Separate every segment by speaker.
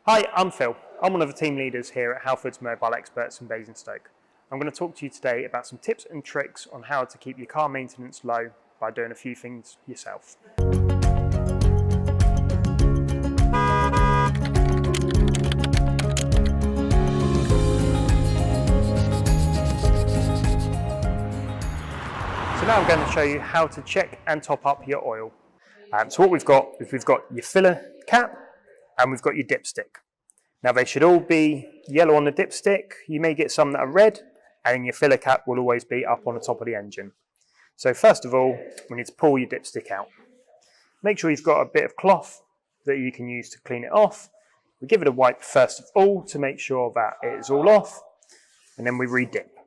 Speaker 1: Hi, I'm Phil. I'm one of the team leaders here at Halfords Mobile Experts in Basingstoke. I'm going to talk to you today about some tips and tricks on how to keep your car maintenance low by doing a few things yourself. So now I'm going to show you how to check and top up your oil. So what we've got is we've got your filler cap and we've got your dipstick. Now they should all be yellow on the dipstick. You may get some that are red, and your filler cap will always be up on the top of the engine. So first of all, we need to pull your dipstick out. Make sure you've got a bit of cloth that you can use to clean it off. We give it a wipe first of all to make sure that it is all off, and then we re-dip.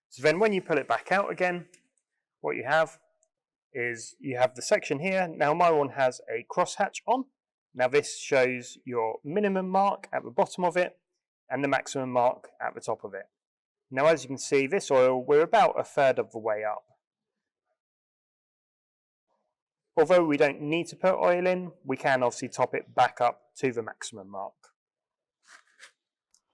Speaker 1: So then when you pull it back out again, what you have is you have the section here. Now my one has a crosshatch on. Now this shows your minimum mark at the bottom of it and the maximum mark at the top of it. Now as you can see, this oil, we're about a third of the way up. Although we don't need to put oil in, we can obviously top it back up to the maximum mark.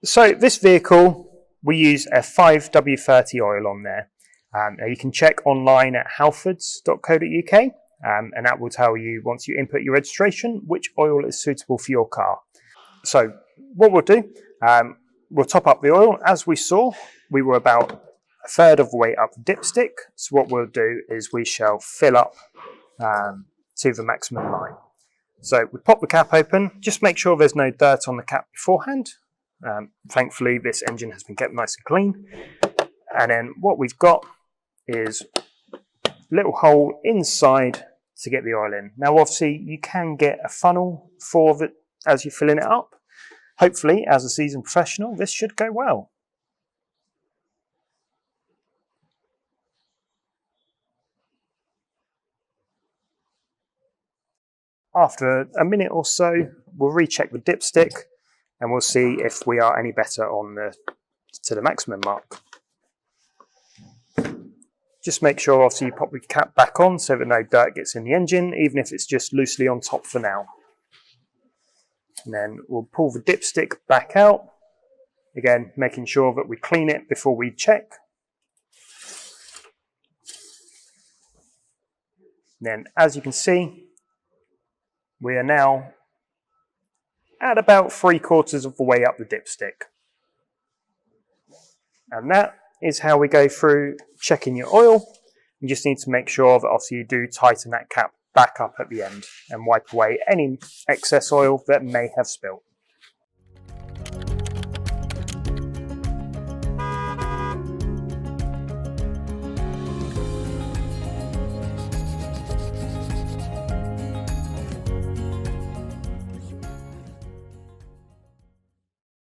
Speaker 1: So this vehicle, we use a 5W30 oil on there. Now you can check online at halfords.co.uk. And that will tell you, once you input your registration, which oil is suitable for your car. So what we'll do, we'll top up the oil. As we saw, we were about a third of the way up the dipstick. So what we'll do is we shall fill up to the maximum line. So we pop the cap open, just make sure there's no dirt on the cap beforehand. Thankfully, this engine has been kept nice and clean. And then what we've got is a little hole inside to get the oil in. Now obviously you can get a funnel for it as you're filling it up. Hopefully, as a seasoned professional, this should go well. After a minute or so, we'll recheck the dipstick and we'll see if we are any better on to the maximum mark. Just make sure obviously you pop the cap back on so that no dirt gets in the engine, even if it's just loosely on top for now. And then we'll pull the dipstick back out, again making sure that we clean it before we check. And then as you can see, we are now at about 3/4 of the way up the dipstick. And that is how we go through checking your oil. You just need to make sure that obviously you do tighten that cap back up at the end and wipe away any excess oil that may have spilt.